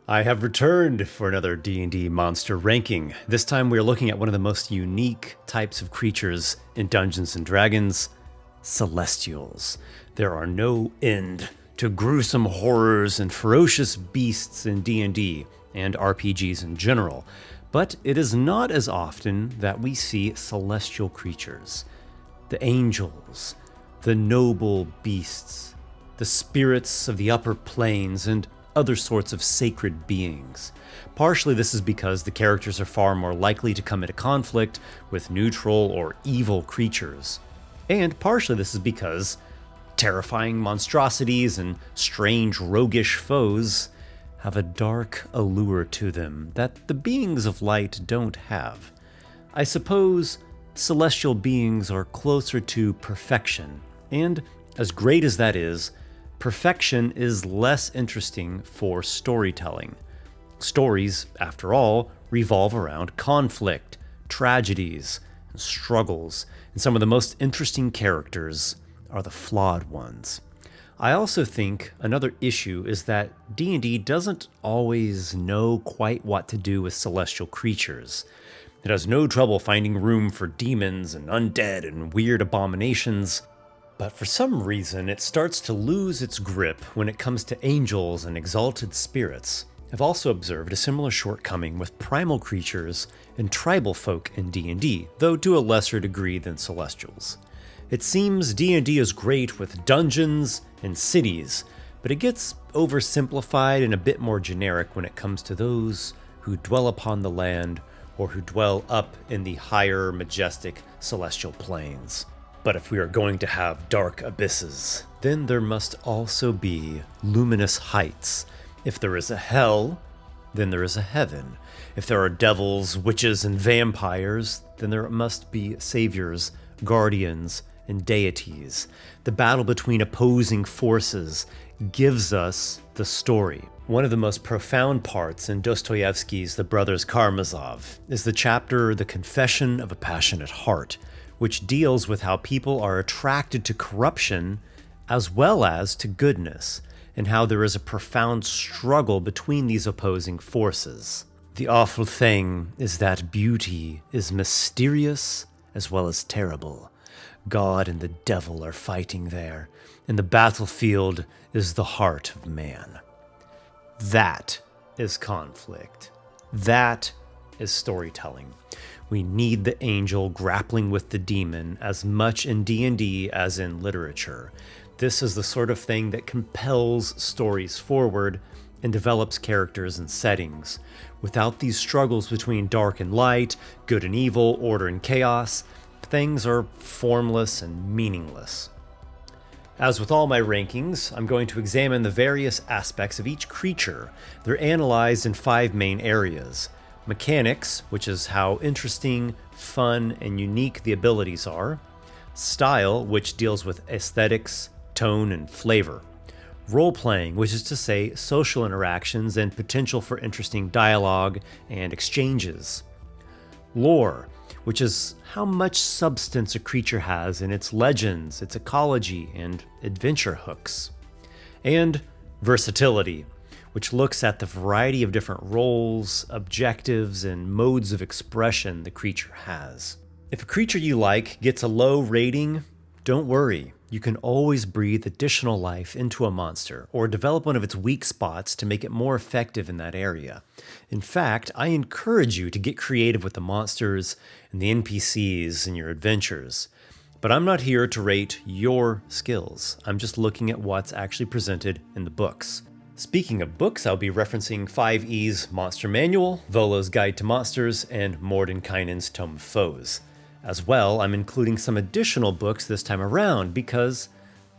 I have returned for another D&D monster ranking. This time we are looking at one of the most unique types of creatures in Dungeons & Dragons, Celestials. There are no end to gruesome horrors and ferocious beasts in D&D and RPGs in general, but it is not as often that we see celestial creatures. The angels, the noble beasts, the spirits of the upper planes, and other sorts of sacred beings. Partially this is because the characters are far more likely to come into conflict with neutral or evil creatures. And partially this is because terrifying monstrosities and strange roguish foes have a dark allure to them that the beings of light don't have. I suppose celestial beings are closer to perfection, and as great as that is, perfection is less interesting for storytelling. Stories, after all, revolve around conflict, tragedies, and struggles, and some of the most interesting characters are the flawed ones. I also think another issue is that D&D doesn't always know quite what to do with celestial creatures. It has no trouble finding room for demons and undead and weird abominations, but for some reason it starts to lose its grip when it comes to angels and exalted spirits. I've also observed a similar shortcoming with primal creatures and tribal folk in D&D, though to a lesser degree than Celestials. It seems D&D is great with dungeons and cities, but it gets oversimplified and a bit more generic when it comes to those who dwell upon the land or who dwell up in the higher, majestic celestial planes. But if we are going to have dark abysses, then there must also be luminous heights. If there is a hell, then there is a heaven. If there are devils, witches, and vampires, then there must be saviors, guardians, and deities. The battle between opposing forces gives us the story. One of the most profound parts in Dostoevsky's The Brothers Karamazov is the chapter The Confession of a Passionate Heart, which deals with how people are attracted to corruption as well as to goodness, and how there is a profound struggle between these opposing forces. The awful thing is that beauty is mysterious as well as terrible. God and the devil are fighting there, and the battlefield is the heart of man. That is conflict. That is storytelling. We need the angel grappling with the demon as much in D&D as in literature. This is the sort of thing that compels stories forward and develops characters and settings. Without these struggles between dark and light, good and evil, order and chaos, things are formless and meaningless. As with all my rankings, I'm going to examine the various aspects of each creature. They're analyzed in 5 main areas. Mechanics, which is how interesting, fun, and unique the abilities are. Style, which deals with aesthetics, tone, and flavor. Role-playing, which is to say social interactions and potential for interesting dialogue and exchanges. Lore, which is how much substance a creature has in its legends, its ecology, and adventure hooks. And versatility, which looks at the variety of different roles, objectives, and modes of expression the creature has. If a creature you like gets a low rating, don't worry. You can always breathe additional life into a monster, or develop one of its weak spots to make it more effective in that area. In fact, I encourage you to get creative with the monsters and the NPCs in your adventures. But I'm not here to rate your skills. I'm just looking at what's actually presented in the books. Speaking of books, I'll be referencing 5e's Monster Manual, Volo's Guide to Monsters, and Mordenkainen's Tome of Foes. As well, I'm including some additional books this time around because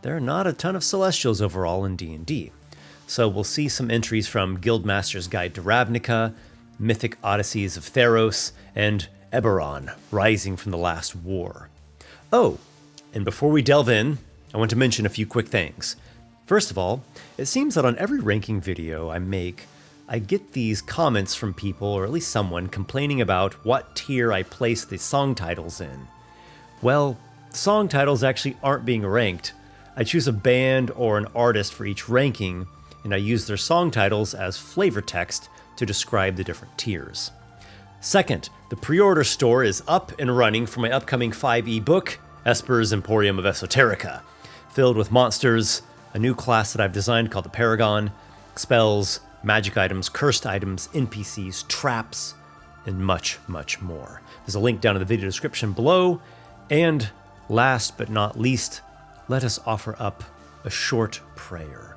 there are not a ton of Celestials overall in D&D. So we'll see some entries from Guildmaster's Guide to Ravnica, Mythic Odysseys of Theros, and Eberron, Rising from the Last War. Oh, and before we delve in, I want to mention a few quick things. First of all, it seems that on every ranking video I make, I get these comments from people, or at least someone, complaining about what tier I place the song titles in. Well, song titles actually aren't being ranked. I choose a band or an artist for each ranking, and I use their song titles as flavor text to describe the different tiers. Second, the pre-order store is up and running for my upcoming 5e book, Esper's Emporium of Esoterica, filled with monsters, a new class that I've designed called the Paragon, spells, magic items, cursed items, NPCs, traps, and much, much more. There's a link down in the video description below. And last but not least, let us offer up a short prayer.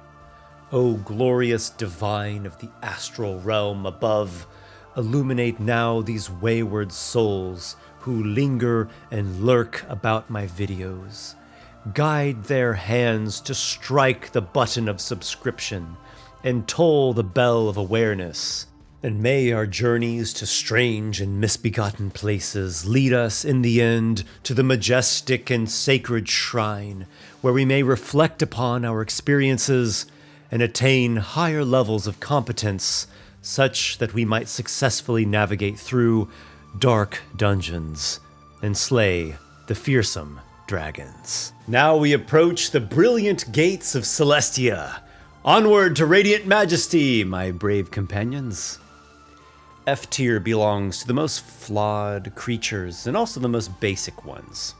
O glorious divine of the astral realm above, illuminate now these wayward souls who linger and lurk about my videos. Guide their hands to strike the button of subscription and toll the bell of awareness. And may our journeys to strange and misbegotten places lead us in the end to the majestic and sacred shrine, where we may reflect upon our experiences and attain higher levels of competence, such that we might successfully navigate through dark dungeons and slay the fearsome dragons. Now we approach the brilliant gates of Celestia. Onward to radiant majesty, my brave companions. F tier belongs to the most flawed creatures and also the most basic ones.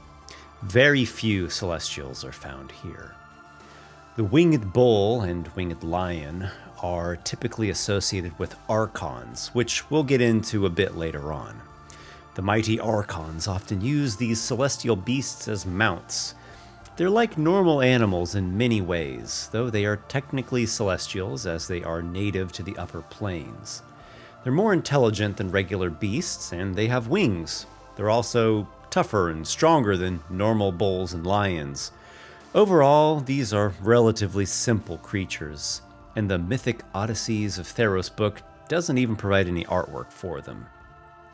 Very few celestials are found here. The winged bull and winged lion are typically associated with archons, which we'll get into a bit later on. The mighty archons often use these celestial beasts as mounts. They're like normal animals in many ways, though they are technically celestials as they are native to the upper planes. They're more intelligent than regular beasts, and they have wings. They're also tougher and stronger than normal bulls and lions. Overall, these are relatively simple creatures, and the Mythic Odysseys of Theros book doesn't even provide any artwork for them.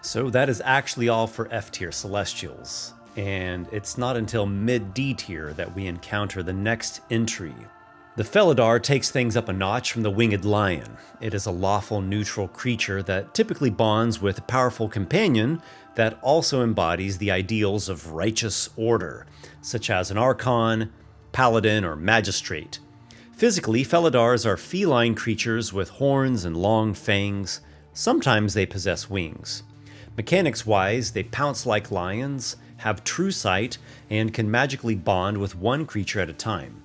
So that is actually all for F-tier Celestials, and it's not until mid-D tier that we encounter the next entry. The Felidar takes things up a notch from the Winged Lion. It is a lawful neutral creature that typically bonds with a powerful companion that also embodies the ideals of righteous order, such as an Archon, Paladin, or Magistrate. Physically, Felidars are feline creatures with horns and long fangs. Sometimes they possess wings. Mechanics-wise, they pounce like lions, have true sight, and can magically bond with one creature at a time.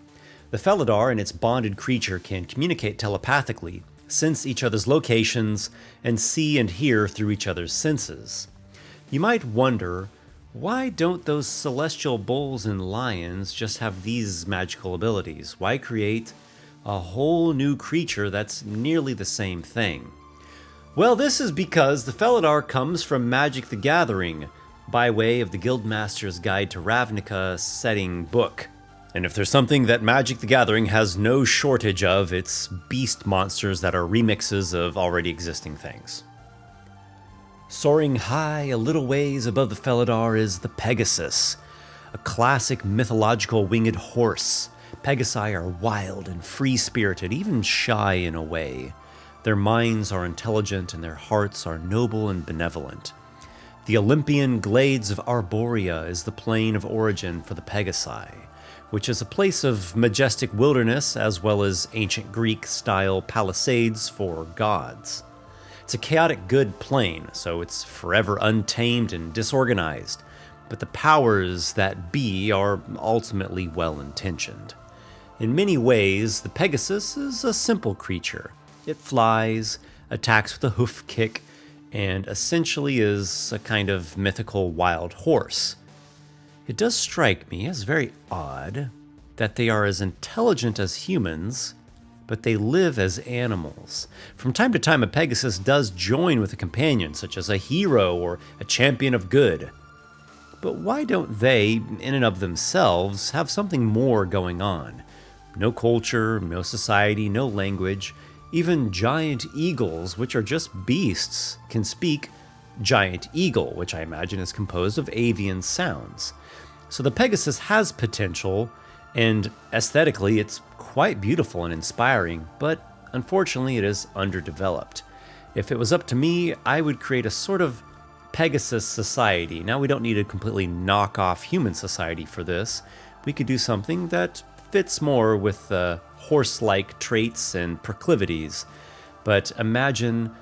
The Felidar and its bonded creature can communicate telepathically, sense each other's locations, and see and hear through each other's senses. You might wonder, why don't those celestial bulls and lions just have these magical abilities? Why create a whole new creature that's nearly the same thing? Well, this is because the Felidar comes from Magic the Gathering, by way of the Guildmaster's Guide to Ravnica setting book. And if there's something that Magic the Gathering has no shortage of, it's beast monsters that are remixes of already existing things. Soaring high a little ways above the Felidar is the Pegasus, a classic mythological winged horse. Pegasi are wild and free-spirited, even shy in a way. Their minds are intelligent and their hearts are noble and benevolent. The Olympian glades of Arborea is the plane of origin for the Pegasi, which is a place of majestic wilderness as well as ancient Greek-style palisades for gods. It's a chaotic good plane, so it's forever untamed and disorganized, but the powers that be are ultimately well-intentioned. In many ways, the Pegasus is a simple creature. It flies, attacks with a hoof kick, and essentially is a kind of mythical wild horse. It does strike me as very odd that they are as intelligent as humans, but they live as animals. From time to time, a Pegasus does join with a companion, such as a hero or a champion of good. But why don't they, in and of themselves, have something more going on? No culture, no society, no language. Even giant eagles, which are just beasts, can speak giant eagle, which I imagine is composed of avian sounds. So the Pegasus has potential, and aesthetically it's quite beautiful and inspiring, but unfortunately it is underdeveloped. If it was up to me, I would create a sort of Pegasus society. Now we don't need to completely knock off human society for this. We could do something that fits more with the horse-like traits and proclivities. But imagine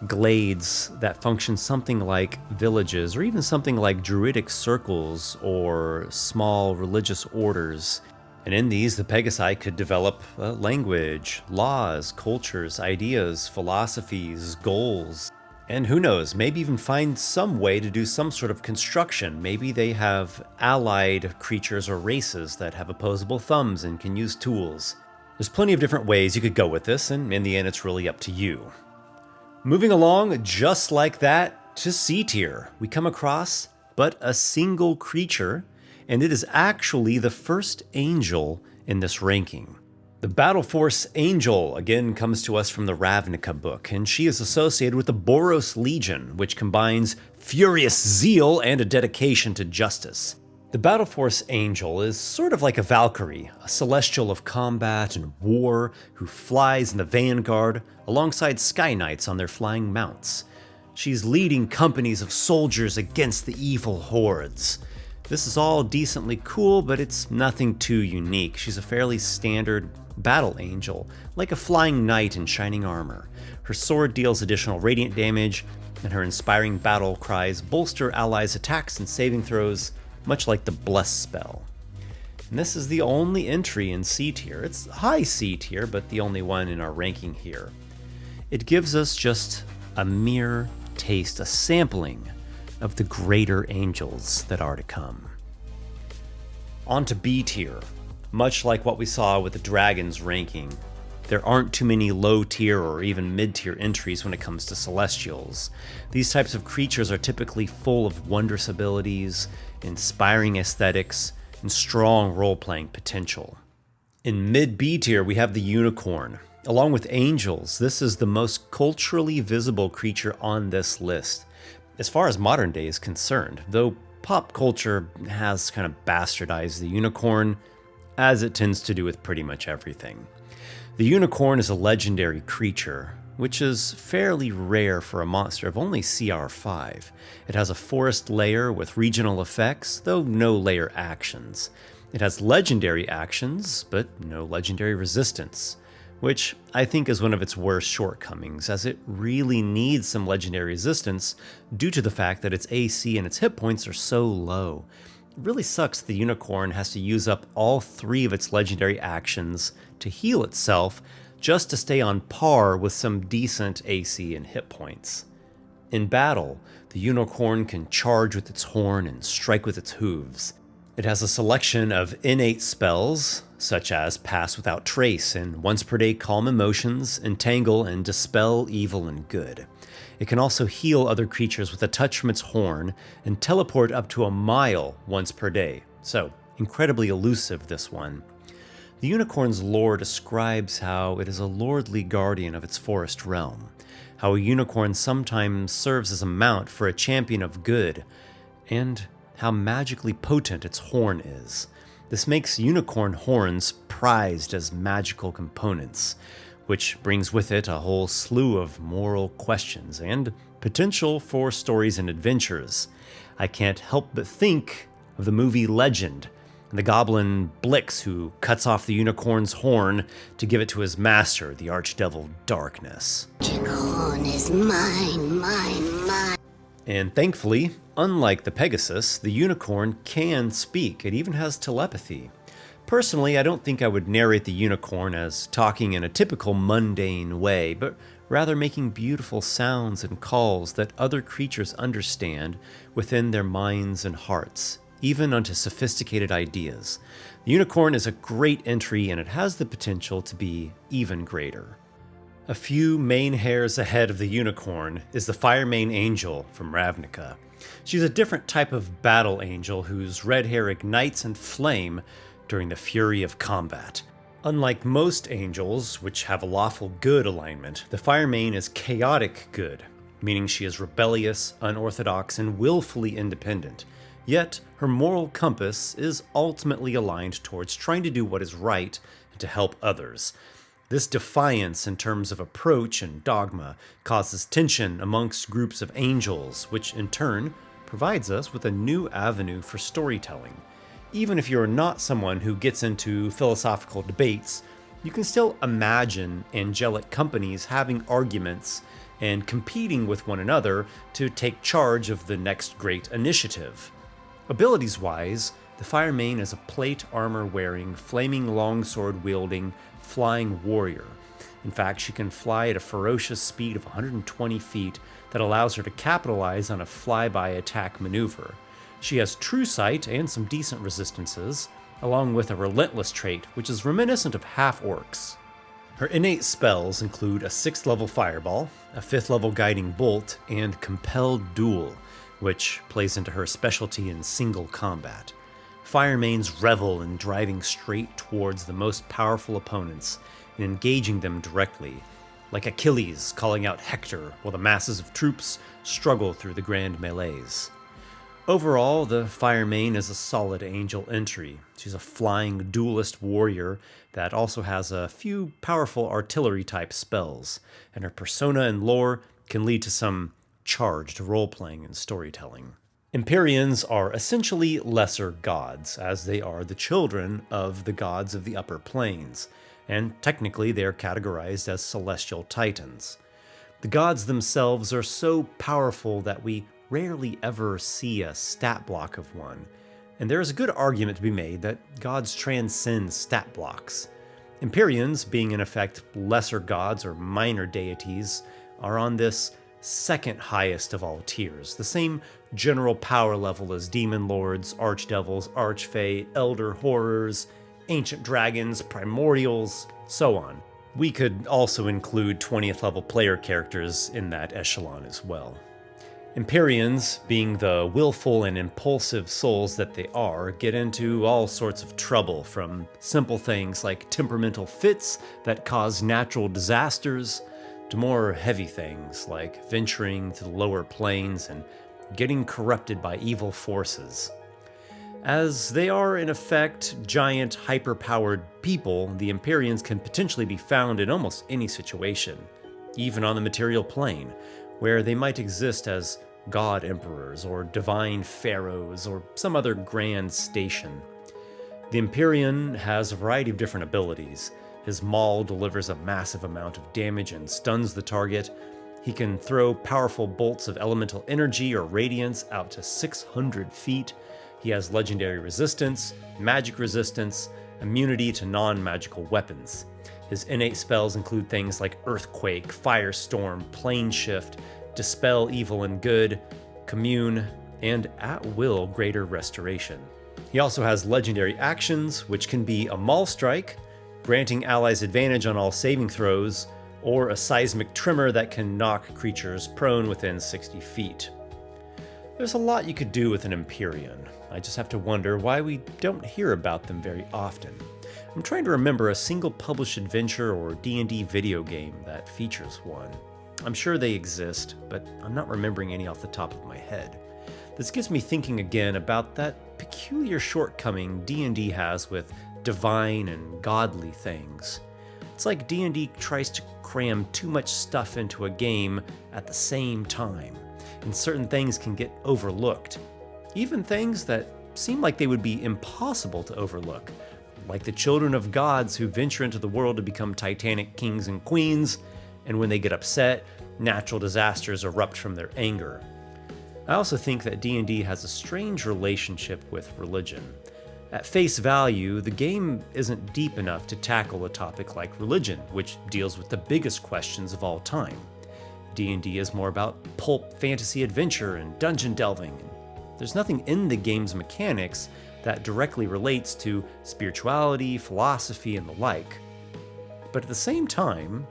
glades that function something like villages, or even something like druidic circles or small religious orders. And in these, the Pegasi could develop language, laws, cultures, ideas, philosophies, goals. And who knows, maybe even find some way to do some sort of construction. Maybe they have allied creatures or races that have opposable thumbs and can use tools. There's plenty of different ways you could go with this, and in the end, it's really up to you. Moving along, just like that, to C tier, we come across but a single creature, and it is actually the first angel in this ranking. The Battle Force Angel again comes to us from the Ravnica book, and she is associated with the Boros Legion, which combines furious zeal and a dedication to justice. The Battle Force Angel is sort of like a Valkyrie, a celestial of combat and war who flies in the vanguard alongside Sky Knights on their flying mounts. She's leading companies of soldiers against the evil hordes. This is all decently cool, but it's nothing too unique. She's a fairly standard battle angel, like a flying knight in shining armor. Her sword deals additional radiant damage, and her inspiring battle cries bolster allies' attacks and saving throws, much like the Bless spell. And this is the only entry in C tier. It's high C tier, but the only one in our ranking here. It gives us just a mere taste, a sampling of the greater angels that are to come. On to B tier. Much like what we saw with the dragons ranking, there aren't too many low tier or even mid tier entries when it comes to celestials. These types of creatures are typically full of wondrous abilities, inspiring aesthetics, and strong role-playing potential. In mid B tier, we have the unicorn. Along with angels, this is the most culturally visible creature on this list, as far as modern day is concerned, though pop culture has kind of bastardized the unicorn, as it tends to do with pretty much everything. The unicorn is a legendary creature, which is fairly rare for a monster of only CR5. It has a forest layer with regional effects, though no layer actions. It has legendary actions, but no legendary resistance, which I think is one of its worst shortcomings, as it really needs some legendary resistance due to the fact that its AC and its hit points are so low. It really sucks the unicorn has to use up all 3 of its legendary actions to heal itself just to stay on par with some decent AC and hit points. In battle, the unicorn can charge with its horn and strike with its hooves. It has a selection of innate spells, such as Pass Without Trace and once per day Calm Emotions, Entangle, and Dispel Evil and Good. It can also heal other creatures with a touch from its horn and teleport up to a mile once per day, so incredibly elusive this one. The unicorn's lore describes how it is a lordly guardian of its forest realm, how a unicorn sometimes serves as a mount for a champion of good, and how magically potent its horn is. This makes unicorn horns prized as magical components, which brings with it a whole slew of moral questions and potential for stories and adventures. I can't help but think of the movie Legend, and the goblin Blix who cuts off the unicorn's horn to give it to his master, the archdevil Darkness. Magic horn is mine. And thankfully, unlike the Pegasus, the unicorn can speak. It even has telepathy. Personally, I don't think I would narrate the unicorn as talking in a typical mundane way, but rather making beautiful sounds and calls that other creatures understand within their minds and hearts, even unto sophisticated ideas. The unicorn is a great entry, and it has the potential to be even greater. A few main hairs ahead of the unicorn is the Firemane Angel from Ravnica. She's a different type of battle angel whose red hair ignites and flame during the fury of combat. Unlike most angels, which have a lawful good alignment, the Firemane is chaotic good, meaning she is rebellious, unorthodox, and willfully independent. Yet, her moral compass is ultimately aligned towards trying to do what is right and to help others. This defiance in terms of approach and dogma causes tension amongst groups of angels, which in turn provides us with a new avenue for storytelling. Even if you're not someone who gets into philosophical debates, you can still imagine angelic companies having arguments and competing with one another to take charge of the next great initiative. Abilities-wise, the Fire Main is a plate armor-wearing, flaming longsword-wielding, flying warrior. In fact, she can fly at a ferocious speed of 120 feet that allows her to capitalize on a flyby attack maneuver. She has true sight and some decent resistances, along with a relentless trait, which is reminiscent of half-orcs. Her innate spells include a 6th level Fireball, a 5th level Guiding Bolt, and Compelled Duel, which plays into her specialty in single combat. Fire Mains revel in driving straight towards the most powerful opponents and engaging them directly, like Achilles calling out Hector while the masses of troops struggle through the grand melees. Overall, the Fire Main is a solid angel entry. She's a flying duelist warrior that also has a few powerful artillery-type spells, and her persona and lore can lead to some charged role-playing and storytelling. Empyreans are essentially lesser gods, as they are the children of the gods of the upper planes, and technically they are categorized as celestial titans. The gods themselves are so powerful that we rarely ever see a stat block of one, and there is a good argument to be made that gods transcend stat blocks. Empyreans, being in effect lesser gods or minor deities, are on this second highest of all tiers, the same general power level as demon lords, archdevils, archfey, elder horrors, ancient dragons, primordials, so on. We could also include 20th level player characters in that echelon as well. Empyreans, being the willful and impulsive souls that they are, get into all sorts of trouble, from simple things like temperamental fits that cause natural disasters, to more heavy things like venturing to the lower planes and getting corrupted by evil forces. As they are, in effect, giant, hyper-powered people, the Empyreans can potentially be found in almost any situation, even on the material plane, where they might exist as god emperors or divine pharaohs or some other grand station. The Empyrean has a variety of different abilities. His maul delivers a massive amount of damage and stuns the target. He can throw powerful bolts of elemental energy or radiance out to 600 feet. He has legendary resistance, magic resistance, immunity to non-magical weapons. His innate spells include things like Earthquake, Firestorm, Plane Shift, Dispel Evil and Good, Commune, and at will Greater Restoration. He also has legendary actions, which can be a Maul Strike, granting allies advantage on all saving throws, or a Seismic Tremor that can knock creatures prone within 60 feet. There's a lot you could do with an Empyrean. I just have to wonder why we don't hear about them very often. I'm trying to remember a single published adventure or D&D video game that features one. I'm sure they exist, but I'm not remembering any off the top of my head. This gets me thinking again about that peculiar shortcoming D&D has with divine and godly things. It's like D&D tries to cram too much stuff into a game at the same time, and certain things can get overlooked. Even things that seem like they would be impossible to overlook, like the children of gods who venture into the world to become titanic kings and queens, and when they get upset, natural disasters erupt from their anger. I also think that D&D has a strange relationship with religion. At face value, the game isn't deep enough to tackle a topic like religion, which deals with the biggest questions of all time. D&D is more about pulp fantasy adventure and dungeon delving. There's nothing in the game's mechanics that directly relates to spirituality, philosophy, and the like. But at the same time,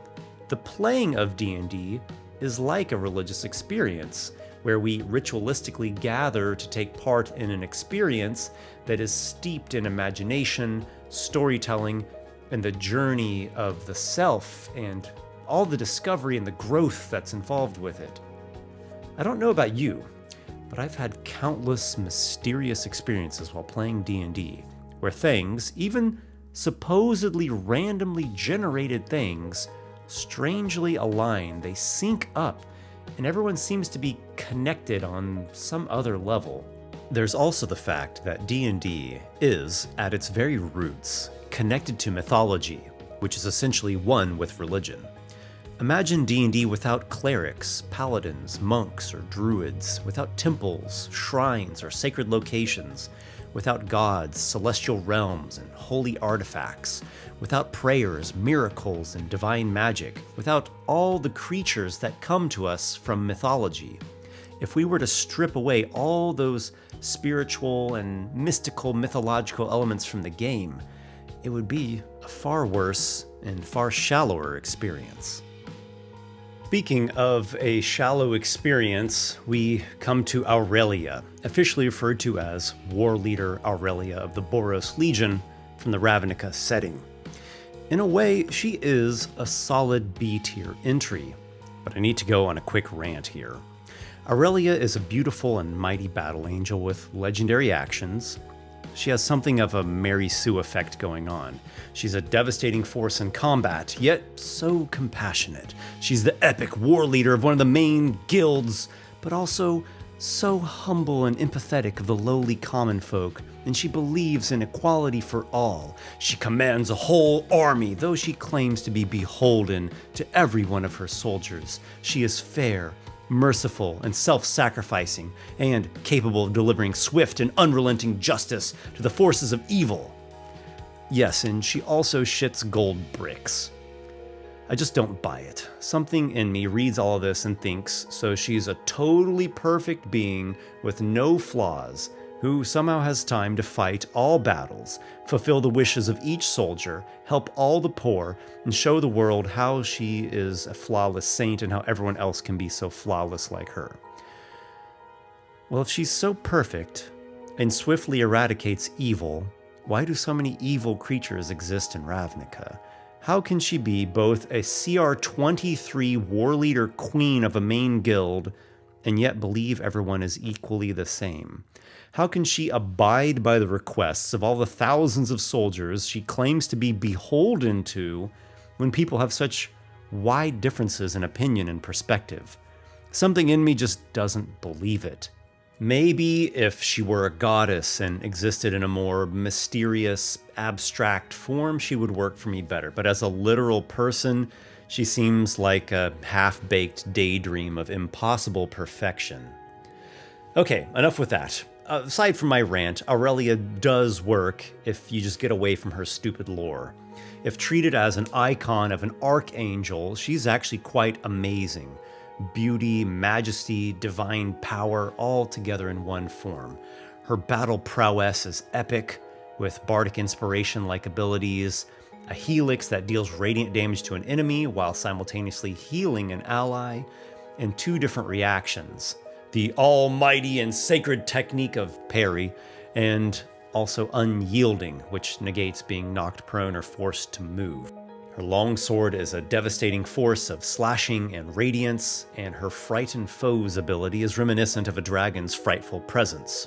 the playing of D&D is like a religious experience, where we ritualistically gather to take part in an experience that is steeped in imagination, storytelling, and the journey of the self, and all the discovery and the growth that's involved with it. I don't know about you, but I've had countless mysterious experiences while playing D&D, where things, even supposedly randomly generated things, strangely align, they sync up, and everyone seems to be connected on some other level. There's also the fact that D&D is, at its very roots, connected to mythology, which is essentially one with religion. Imagine D&D without clerics, paladins, monks, or druids, without temples, shrines, or sacred locations, without gods, celestial realms, and holy artifacts, without prayers, miracles, and divine magic, without all the creatures that come to us from mythology. If we were to strip away all those spiritual and mystical mythological elements from the game, it would be a far worse and far shallower experience. Speaking of a shallow experience, we come to Aurelia, officially referred to as War Leader Aurelia of the Boros Legion from the Ravnica setting. In a way, she is a solid B-tier entry, but I need to go on a quick rant here. Aurelia is a beautiful and mighty battle angel with legendary actions. She has something of a Mary Sue effect going on. She's a devastating force in combat, yet so compassionate. She's the epic war leader of one of the main guilds, but also so humble and empathetic of the lowly common folk, and she believes in equality for all. She commands a whole army, though she claims to be beholden to every one of her soldiers. She is fair, merciful, and self-sacrificing, and capable of delivering swift and unrelenting justice to the forces of evil. Yes, and she also shits gold bricks. I just don't buy it. Something in me reads all of this and thinks, so she's a totally perfect being with no flaws, who somehow has time to fight all battles, fulfill the wishes of each soldier, help all the poor, and show the world how she is a flawless saint and how everyone else can be so flawless like her. Well, if she's so perfect and swiftly eradicates evil, why do so many evil creatures exist in Ravnica? How can she be both a CR23 war leader queen of a main guild and yet believe everyone is equally the same? How can she abide by the requests of all the thousands of soldiers she claims to be beholden to when people have such wide differences in opinion and perspective? Something in me just doesn't believe it. Maybe if she were a goddess and existed in a more mysterious, abstract form, she would work for me better. But as a literal person, she seems like a half-baked daydream of impossible perfection. Okay, enough with that. Aside from my rant, Aurelia does work if you just get away from her stupid lore. If treated as an icon of an archangel, she's actually quite amazing. Beauty, majesty, divine power, all together in one form. Her battle prowess is epic, with bardic inspiration-like abilities, a helix that deals radiant damage to an enemy while simultaneously healing an ally, and 2 different reactions. The almighty and sacred technique of parry, and also unyielding, which negates being knocked prone or forced to move. Her longsword is a devastating force of slashing and radiance, and her frighten foes ability is reminiscent of a dragon's frightful presence.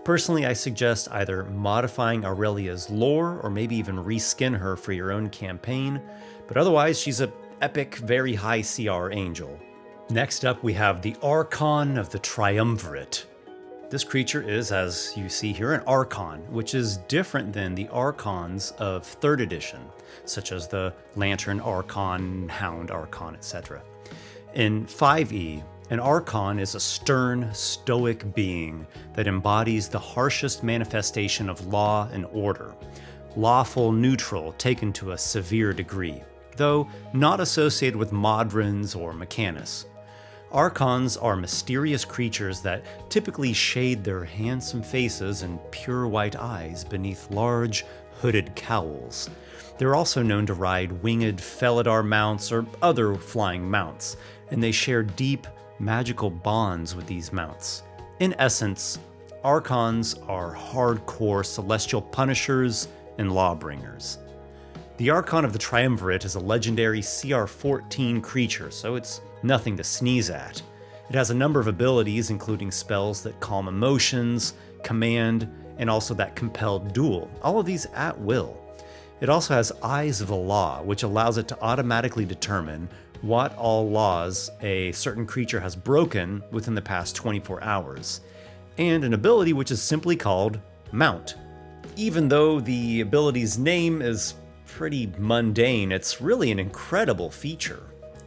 Personally, I suggest either modifying Aurelia's lore or maybe even reskin her for your own campaign, but otherwise she's an epic, very high CR angel. Next up, we have the Archon of the Triumvirate. This creature is, as you see here, an Archon, which is different than the Archons of 3rd edition, such as the Lantern Archon, Hound Archon, etc. In 5e, an Archon is a stern, stoic being that embodies the harshest manifestation of law and order, lawful neutral taken to a severe degree, though not associated with Modrons or Mechanus. Archons are mysterious creatures that typically shade their handsome faces and pure white eyes beneath large, hooded cowls. They're also known to ride winged Felidar mounts or other flying mounts, and they share deep, magical bonds with these mounts. In essence, Archons are hardcore celestial punishers and lawbringers. The Archon of the Triumvirate is a legendary CR14 creature, so it's nothing to sneeze at. It has a number of abilities, including spells that calm emotions, command, and also that compelled duel, all of these at will. It also has Eyes of the Law, which allows it to automatically determine what all laws a certain creature has broken within the past 24 hours. and an ability which is simply called Mount. Even though the ability's name is pretty mundane, it's really an incredible feature.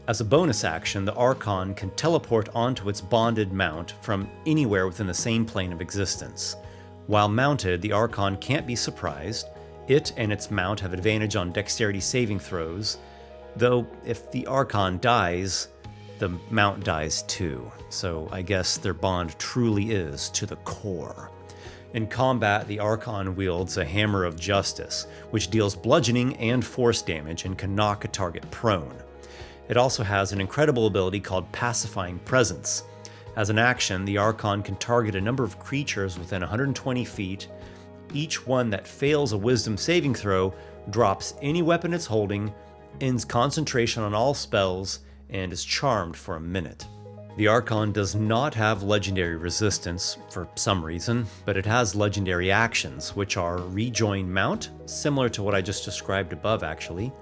As a bonus action, the Archon can teleport onto its bonded mount from anywhere within the same plane of existence. While mounted, the Archon can't be surprised. It and its mount have advantage on dexterity saving throws, though if the Archon dies, the mount dies too. So I guess their bond truly is to the core. In combat, the Archon wields a Hammer of Justice, which deals bludgeoning and force damage and can knock a target prone. It also has an incredible ability called Pacifying Presence. As an action, the Archon can target a number of creatures within 120 feet. Each one that fails a Wisdom saving throw drops any weapon it's holding, ends concentration on all spells, and is charmed for a minute. The Archon does not have legendary resistance for some reason, but it has legendary actions, which are Rejoin Mount, similar to what I just described above actually,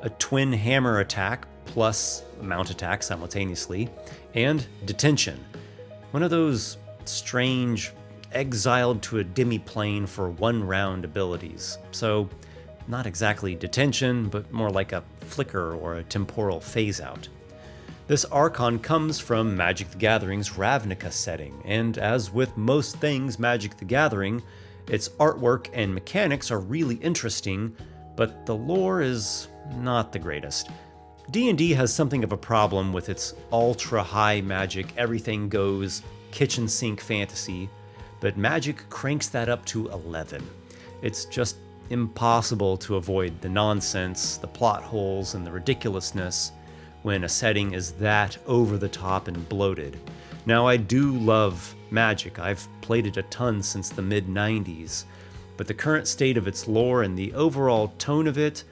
a Twin Hammer attack plus Mount attack simultaneously, and Detention, one of those strange exiled to a demi-plane for one round abilities. So not exactly detention, but more like a flicker or a temporal phase-out. This Archon comes from Magic the Gathering's Ravnica setting, and as with most things Magic the Gathering, its artwork and mechanics are really interesting, but the lore is not the greatest. D&D has something of a problem with its ultra-high magic, everything goes, kitchen sink fantasy, but Magic cranks that up to 11. It's just impossible to avoid the nonsense, the plot holes, and the ridiculousness when a setting is that over the top and bloated. Now, I do love Magic. I've played it a ton since the mid-90s, but the current state of its lore and the overall tone of it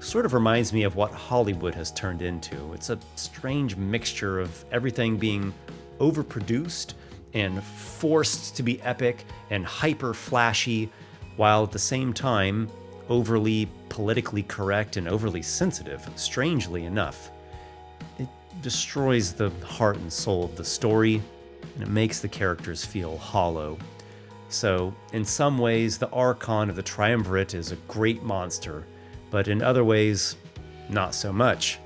sort of reminds me of what Hollywood has turned into. It's a strange mixture of everything being overproduced and forced to be epic and hyper flashy, while at the same time overly politically correct and overly sensitive, strangely enough. It destroys the heart and soul of the story, and it makes the characters feel hollow. So, in some ways, the Archon of the Triumvirate is a great monster, but in other ways, not so much.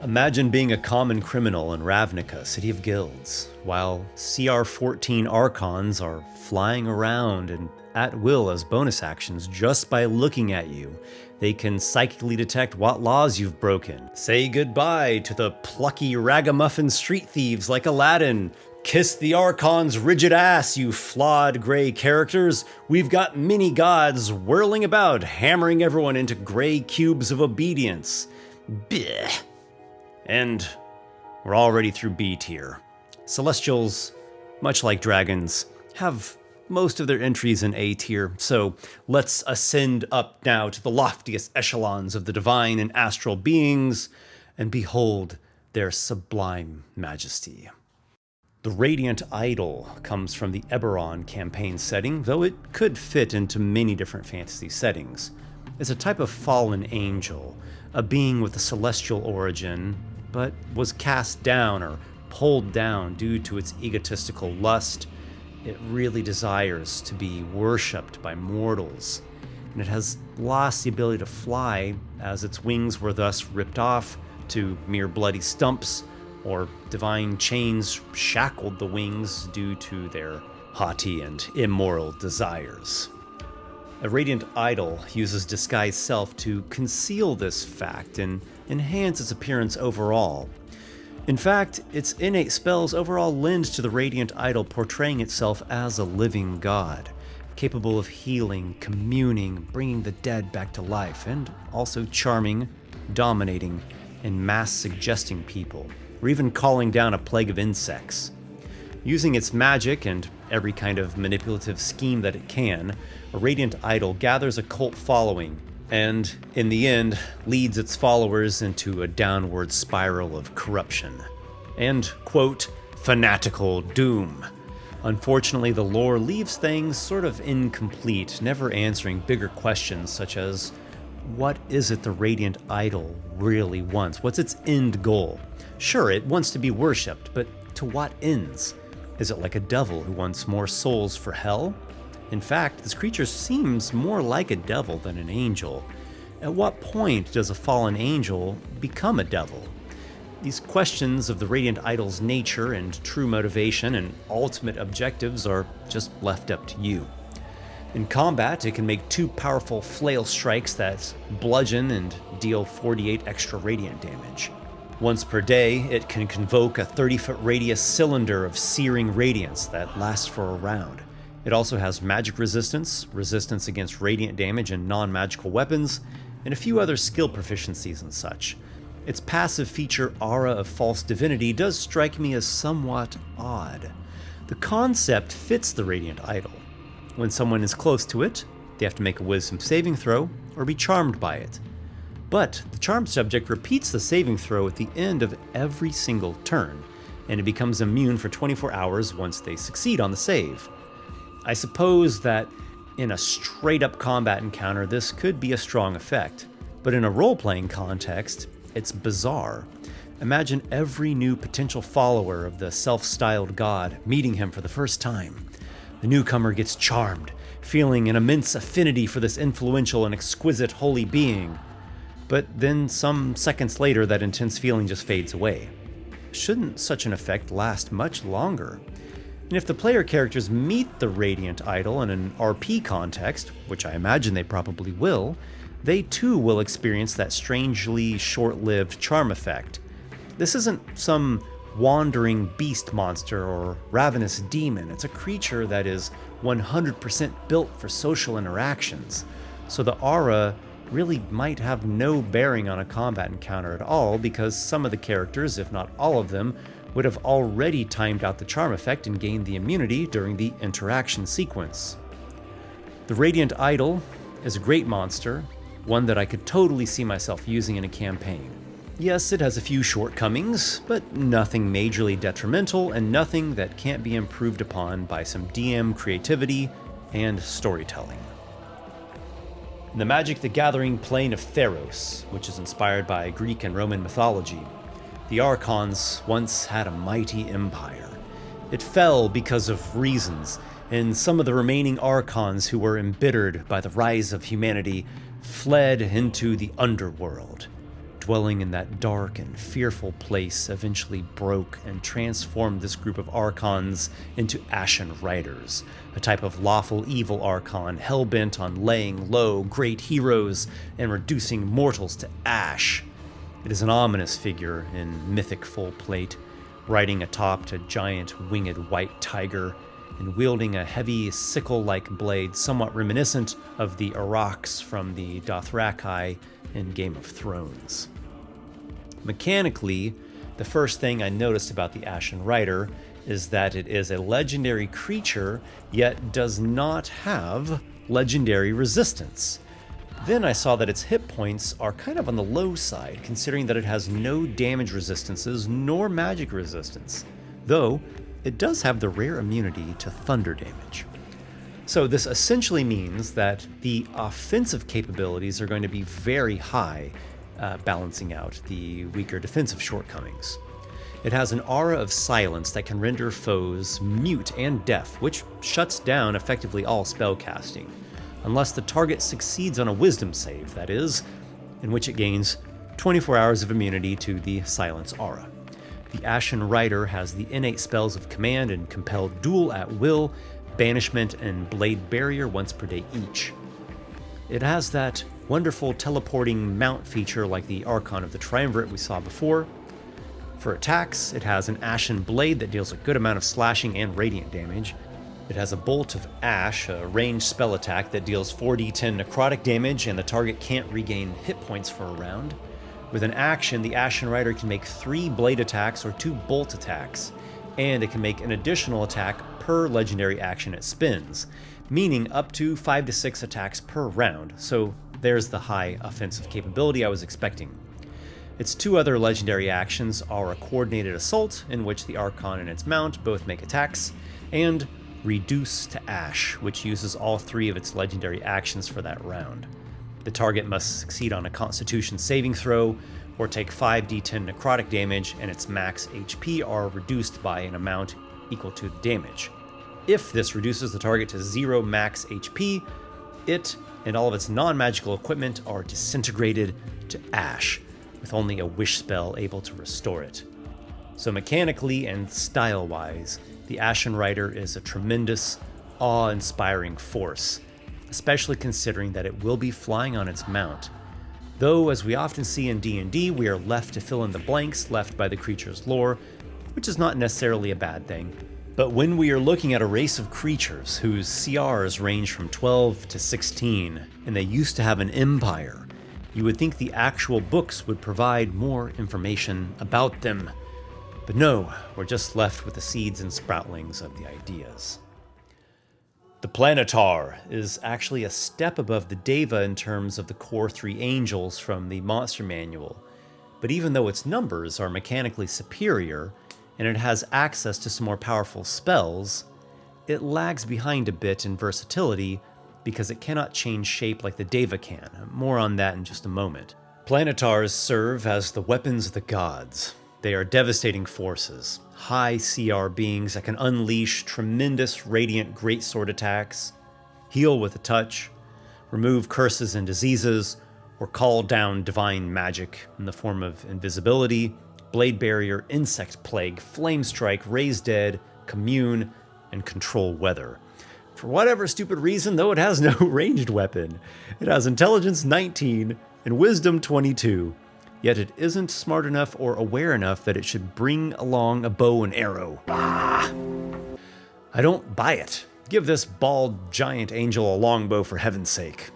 Imagine being a common criminal in Ravnica, City of Guilds, while CR14 Archons are flying around and at will as bonus actions just by looking at you. They can psychically detect what laws you've broken. Say goodbye to the plucky ragamuffin street thieves like Aladdin. Kiss the Archon's rigid ass, you flawed gray characters. We've got mini gods whirling about, hammering everyone into gray cubes of obedience. Blech. And we're already through B tier. Celestials, much like dragons, have most of their entries in A tier, so let's ascend up now to the loftiest echelons of the divine and astral beings and behold their sublime majesty. The Radiant Idol comes from the Eberron campaign setting, though it could fit into many different fantasy settings. It's a type of fallen angel, a being with a celestial origin, but was cast down or pulled down due to its egotistical lust. It really desires to be worshipped by mortals, and it has lost the ability to fly, as its wings were thus ripped off to mere bloody stumps, or divine chains shackled the wings due to their haughty and immoral desires. A Radiant Idol uses Disguise Self to conceal this fact and enhance its appearance overall. In fact, its innate spells overall lend to the Radiant Idol portraying itself as a living god, capable of healing, communing, bringing the dead back to life, and also charming, dominating, and mass suggesting people, or even calling down a plague of insects. Using its magic and every kind of manipulative scheme that it can, a Radiant Idol gathers a cult following, and, in the end, leads its followers into a downward spiral of corruption and, quote, fanatical doom. Unfortunately, the lore leaves things sort of incomplete, never answering bigger questions such as, what is it the Radiant Idol really wants? What's its end goal? Sure, it wants to be worshipped, but to what ends? Is it like a devil who wants more souls for hell? In fact, this creature seems more like a devil than an angel. At what point does a fallen angel become a devil? These questions of the Radiant Idol's nature and true motivation and ultimate objectives are just left up to you. In combat, it can make 2 powerful flail strikes that bludgeon and deal 48 extra radiant damage. Once per day, it can convoke a 30-foot radius cylinder of searing radiance that lasts for a round. It also has magic resistance, resistance against radiant damage and non-magical weapons, and a few other skill proficiencies and such. Its passive feature, Aura of False Divinity, does strike me as somewhat odd. The concept fits the Radiant Idol. When someone is close to it, they have to make a wisdom saving throw or be charmed by it. But the charmed subject repeats the saving throw at the end of every single turn, and it becomes immune for 24 hours once they succeed on the save. I suppose that in a straight-up combat encounter, this could be a strong effect, but in a role-playing context, it's bizarre. Imagine every new potential follower of the self-styled god meeting him for the first time. The newcomer gets charmed, feeling an immense affinity for this influential and exquisite holy being. But then some seconds later, that intense feeling just fades away. Shouldn't such an effect last much longer? And if the player characters meet the Radiant Idol in an RP context, which I imagine they probably will, they too will experience that strangely short-lived charm effect. This isn't some wandering beast monster or ravenous demon. It's a creature that is 100% built for social interactions. So the aura really might have no bearing on a combat encounter at all, because some of the characters, if not all of them, would have already timed out the charm effect and gained the immunity during the interaction sequence. The Radiant Idol is a great monster, one that I could totally see myself using in a campaign. Yes, it has a few shortcomings, but nothing majorly detrimental and nothing that can't be improved upon by some DM creativity and storytelling. In the Magic the Gathering plane of Theros, which is inspired by Greek and Roman mythology, the Archons once had a mighty empire. It fell because of reasons, and some of the remaining Archons who were embittered by the rise of humanity fled into the underworld. Dwelling in that dark and fearful place eventually broke and transformed this group of Archons into Ashen Riders, a type of lawful evil Archon hell-bent on laying low great heroes and reducing mortals to ash. It is an ominous figure in mythic full plate, riding atop a giant winged white tiger and wielding a heavy sickle-like blade somewhat reminiscent of the Aurochs from the Dothraki in Game of Thrones. Mechanically, the first thing I noticed about the Ashen Rider is that it is a legendary creature, yet does not have legendary resistance. Then I saw that its hit points are kind of on the low side, considering that it has no damage resistances nor magic resistance, though it does have the rare immunity to thunder damage. So this essentially means that the offensive capabilities are going to be very high, balancing out the weaker defensive shortcomings. It has an aura of silence that can render foes mute and deaf, which shuts down effectively all spellcasting, unless the target succeeds on a wisdom save, that is, in which it gains 24 hours of immunity to the silence aura. The Ashen Rider has the innate spells of Command and Compel Duel at will, Banishment, and Blade Barrier once per day each. It has that wonderful teleporting mount feature like the Archon of the Triumvirate we saw before. For attacks, it has an Ashen Blade that deals a good amount of slashing and radiant damage. It has a Bolt of Ash, a ranged spell attack that deals 4d10 necrotic damage and the target can't regain hit points for a round. With an action, the Ashen Rider can make 3 blade attacks or 2 bolt attacks, and it can make an additional attack per legendary action it spins, meaning up to 5 to 6 attacks per round, so there's the high offensive capability I was expecting. Its 2 other legendary actions are a Coordinated Assault, in which the Archon and its mount both make attacks, and Reduce to Ash, which uses all 3 of its legendary actions for that round. The target must succeed on a Constitution saving throw, or take 5d10 necrotic damage, and its max HP are reduced by an amount equal to the damage. If this reduces the target to 0 max HP, it and all of its non-magical equipment are disintegrated to ash, with only a wish spell able to restore it. So mechanically and style-wise, the Ashen Rider is a tremendous, awe-inspiring force, especially considering that it will be flying on its mount. Though, as we often see in D&D, we are left to fill in the blanks left by the creature's lore, which is not necessarily a bad thing. But when we are looking at a race of creatures whose CRs range from 12 to 16, and they used to have an empire, you would think the actual books would provide more information about them. But no, we're just left with the seeds and sproutlings of the ideas. The Planetar is actually a step above the Deva in terms of the core 3 angels from the monster manual, but even though its numbers are mechanically superior, and it has access to some more powerful spells, it lags behind a bit in versatility because it cannot change shape like the Deva can. More on that in just a moment. Planetars serve as the weapons of the gods. They are devastating forces, high CR beings that can unleash tremendous radiant greatsword attacks, heal with a touch, remove curses and diseases, or call down divine magic in the form of invisibility, blade barrier, insect plague, flame strike, raise dead, commune, and control weather. For whatever stupid reason, though it has no ranged weapon, it has intelligence 19 and wisdom 22, yet it isn't smart enough or aware enough that it should bring along a bow and arrow. I don't buy it. Give this bald giant angel a longbow for heaven's sake.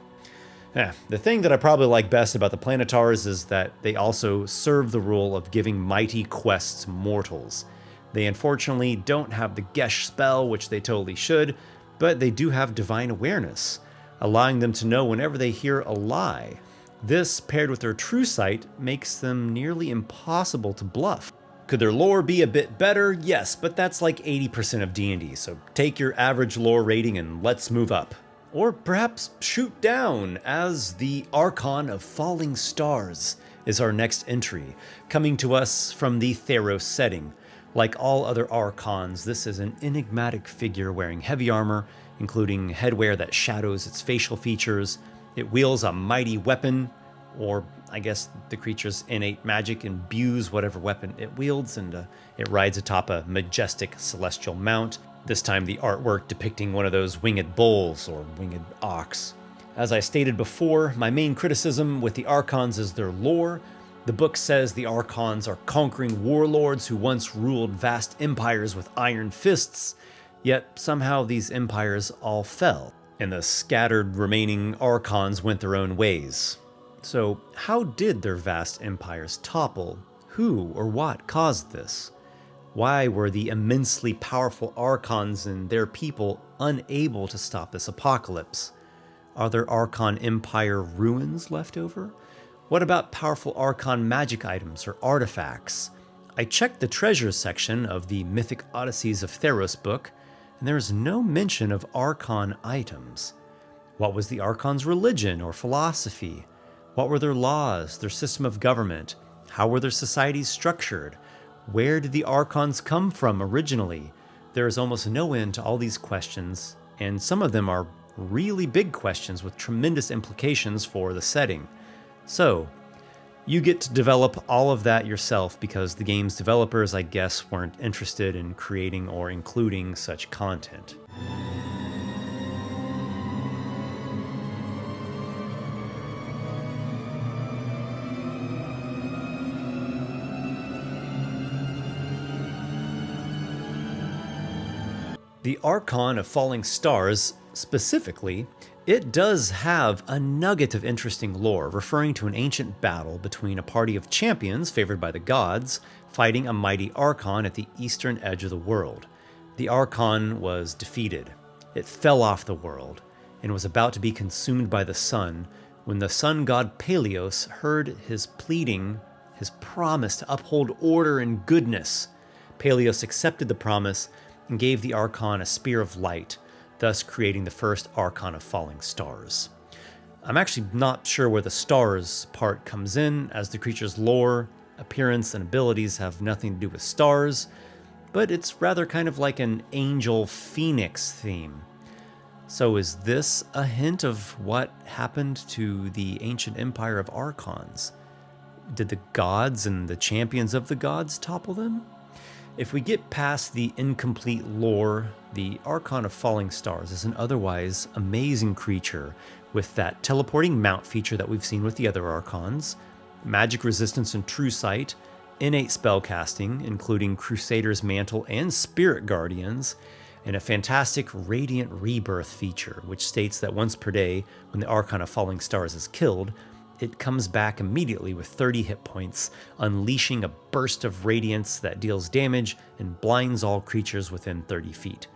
The thing that I probably like best about the Planetars is that they also serve the role of giving mighty quests mortals. They unfortunately don't have the Gesh spell, which they totally should, but they do have divine awareness, allowing them to know whenever they hear a lie. This, paired with their true sight, makes them nearly impossible to bluff. Could their lore be a bit better? Yes, but that's like 80% of D&D, so take your average lore rating and let's move up. Or perhaps shoot down, as the Archon of Falling Stars is our next entry, coming to us from the Theros setting. Like all other Archons, this is an enigmatic figure wearing heavy armor, including headwear that shadows its facial features. It wields a mighty weapon, or I guess the creature's innate magic imbues whatever weapon it wields, and it rides atop a majestic celestial mount. This time the artwork depicting one of those winged bulls or winged ox. As I stated before, my main criticism with the Archons is their lore. The book says the Archons are conquering warlords who once ruled vast empires with iron fists, yet somehow these empires all fell, and the scattered remaining Archons went their own ways. So how did their vast empires topple? Who or what caused this? Why were the immensely powerful Archons and their people unable to stop this apocalypse? Are there Archon Empire ruins left over? What about powerful Archon magic items or artifacts? I checked the treasures section of the Mythic Odysseys of Theros book, and there is no mention of Archon items. What was the Archon's religion or philosophy? What were their laws, their system of government? How were their societies structured? Where did the Archons come from originally? There is almost no end to all these questions, and some of them are really big questions with tremendous implications for the setting. So, you get to develop all of that yourself because the game's developers, I guess, weren't interested in creating or including such content. The Archon of Falling Stars, specifically, it does have a nugget of interesting lore referring to an ancient battle between a party of champions favored by the gods fighting a mighty Archon at the eastern edge of the world. The Archon was defeated. It fell off the world and was about to be consumed by the sun when the sun god Peleos heard his pleading, his promise to uphold order and goodness. Peleos accepted the promise and gave the Archon a spear of light, thus creating the first Archon of Falling Stars. I'm actually not sure where the stars part comes in, as the creature's lore, appearance, and abilities have nothing to do with stars, but it's rather kind of like an angel phoenix theme. So is this a hint of what happened to the ancient empire of archons? Did the gods and the champions of the gods topple them? If we get past the incomplete lore, the Archon of Falling Stars is an otherwise amazing creature with that teleporting mount feature that we've seen with the other Archons, magic resistance and true sight, innate spellcasting, including Crusader's Mantle and Spirit Guardians, and a fantastic Radiant Rebirth feature, which states that once per day, when the Archon of Falling Stars is killed, it comes back immediately with 30 hit points, unleashing a burst of radiance that deals damage and blinds all creatures within 30 feet.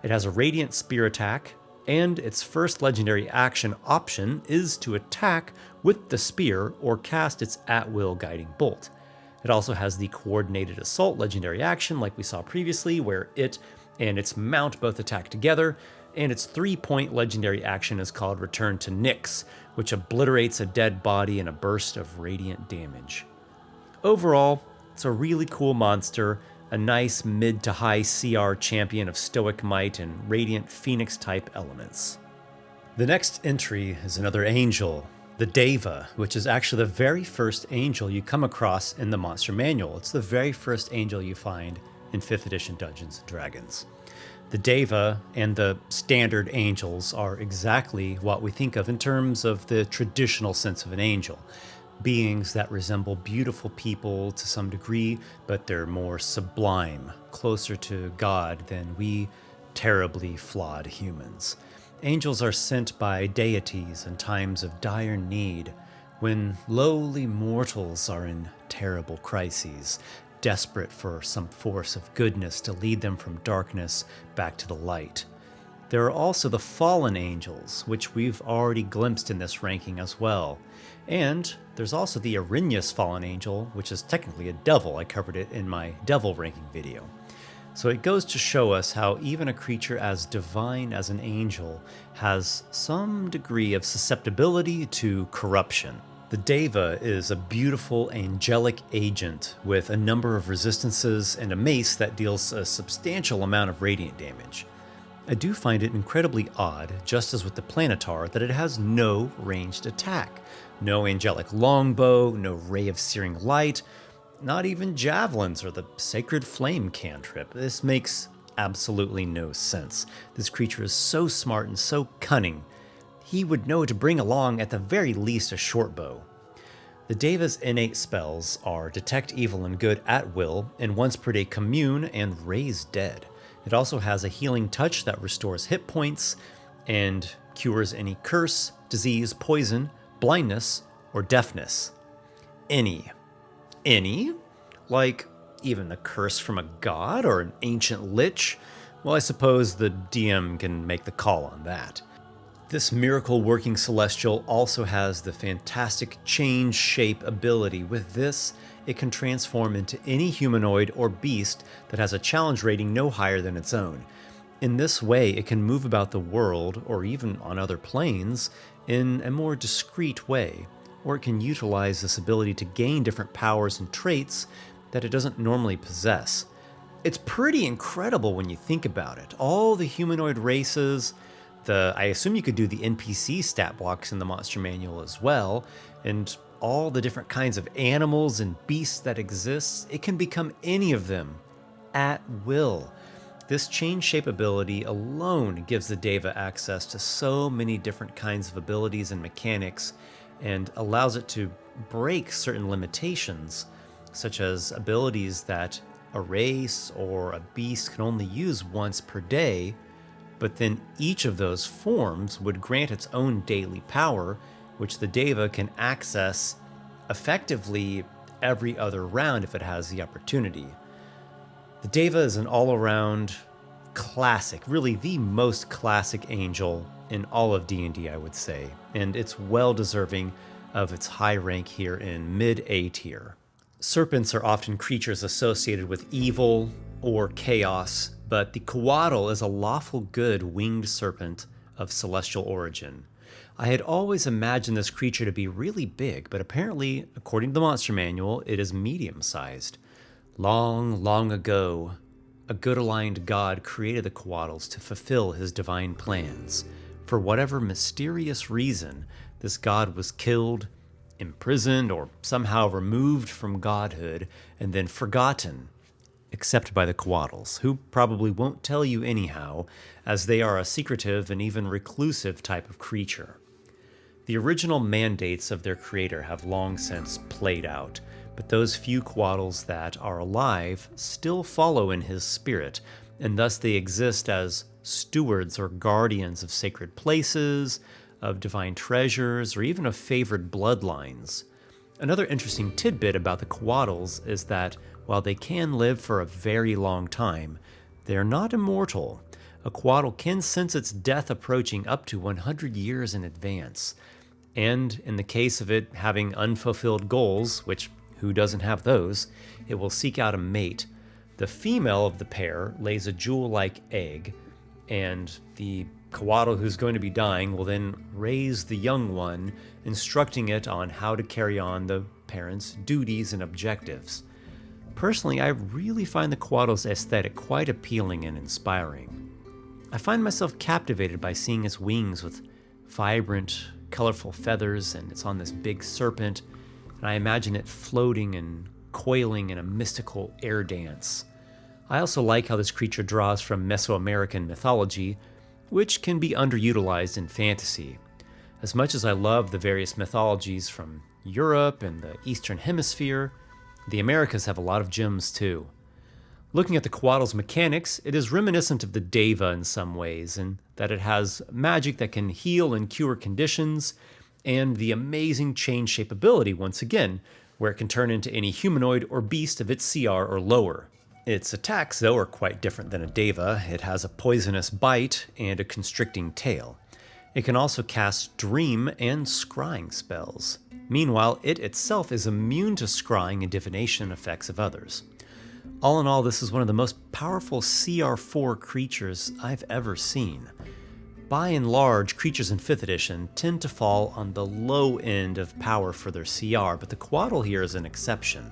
It has a Radiant Spear attack, and its first legendary action option is to attack with the spear or cast its at-will Guiding Bolt. It also has the Coordinated Assault legendary action like we saw previously, where it and its mount both attack together, and its 3-point legendary action is called Return to Nyx, which obliterates a dead body in a burst of radiant damage. Overall, it's a really cool monster, a nice mid to high CR champion of Stoic Might and Radiant Phoenix type elements. The next entry is another angel, the Deva, which is actually the very first angel you come across in the monster manual. It's the very first angel you find in 5th edition Dungeons & Dragons. The Deva and the standard angels are exactly what we think of in terms of the traditional sense of an angel. Beings that resemble beautiful people to some degree, but they're more sublime, closer to God than we terribly flawed humans. Angels are sent by deities in times of dire need, when lowly mortals are in terrible crises, desperate for some force of goodness to lead them from darkness back to the light. There are also the fallen angels, which we've already glimpsed in this ranking as well. And there's also the Erinyes fallen angel, which is technically a devil. I covered it in my devil ranking video. So it goes to show us how even a creature as divine as an angel has some degree of susceptibility to corruption. The Deva is a beautiful angelic agent with a number of resistances and a mace that deals a substantial amount of radiant damage. I do find it incredibly odd, just as with the Planetar, that it has no ranged attack. No angelic longbow, no ray of searing light, not even javelins or the sacred flame cantrip. This makes absolutely no sense. This creature is so smart and so cunning. He would know to bring along at the very least a short bow. The Deva's innate spells are Detect Evil and Good at will, and once per day Commune and Raise Dead. It also has a Healing Touch that restores hit points and cures any curse, disease, poison, blindness, or deafness. Any? Like even the curse from a god or an ancient lich? Well, I suppose the DM can make the call on that. This miracle-working celestial also has the fantastic change shape ability. With this, it can transform into any humanoid or beast that has a challenge rating no higher than its own. In this way, it can move about the world, or even on other planes, in a more discreet way, or it can utilize this ability to gain different powers and traits that it doesn't normally possess. It's pretty incredible when you think about it. All the humanoid races, I assume you could do the NPC stat blocks in the monster manual as well, and all the different kinds of animals and beasts that exist, it can become any of them at will. This change shape ability alone gives the Deva access to so many different kinds of abilities and mechanics, and allows it to break certain limitations, such as abilities that a race or a beast can only use once per day, but then each of those forms would grant its own daily power, which the Deva can access effectively every other round if it has the opportunity. The Deva is an all-around classic, really the most classic angel in all of D&D, I would say, and it's well deserving of its high rank here in mid-A tier. Serpents are often creatures associated with evil or chaos, but the Couatl is a lawful good winged serpent of celestial origin. I had always imagined this creature to be really big, but apparently, according to the monster manual, it is medium-sized. Long, long ago, a good-aligned god created the Couatls to fulfill his divine plans. For whatever mysterious reason, this god was killed, imprisoned, or somehow removed from godhood and then forgotten, except by the Couatls, who probably won't tell you anyhow, as they are a secretive and even reclusive type of creature. The original mandates of their creator have long since played out, but those few Couatls that are alive still follow in his spirit, and thus they exist as stewards or guardians of sacred places, of divine treasures, or even of favored bloodlines. Another interesting tidbit about the Couatls is that while they can live for a very long time, they are not immortal. A Couatl can sense its death approaching up to 100 years in advance. And in the case of it having unfulfilled goals, which who doesn't have those, it will seek out a mate. The female of the pair lays a jewel-like egg, and the Couatl who's going to be dying will then raise the young one, instructing it on how to carry on the parents' duties and objectives. Personally, I really find the Couatl's aesthetic quite appealing and inspiring. I find myself captivated by seeing its wings with vibrant, colorful feathers, and it's on this big serpent, and I imagine it floating and coiling in a mystical air dance. I also like how this creature draws from Mesoamerican mythology, which can be underutilized in fantasy. As much as I love the various mythologies from Europe and the Eastern Hemisphere, the Americas have a lot of gems too. Looking at the Couatl's mechanics, it is reminiscent of the Deva in some ways, in that it has magic that can heal and cure conditions, and the amazing change shape ability once again, where it can turn into any humanoid or beast of its CR or lower. Its attacks, though, are quite different than a Deva. It has a poisonous bite and a constricting tail. It can also cast dream and scrying spells. Meanwhile, it itself is immune to scrying and divination effects of others. All in all, this is one of the most powerful CR4 creatures I've ever seen. By and large, creatures in 5th edition tend to fall on the low end of power for their CR, but the Couatl here is an exception.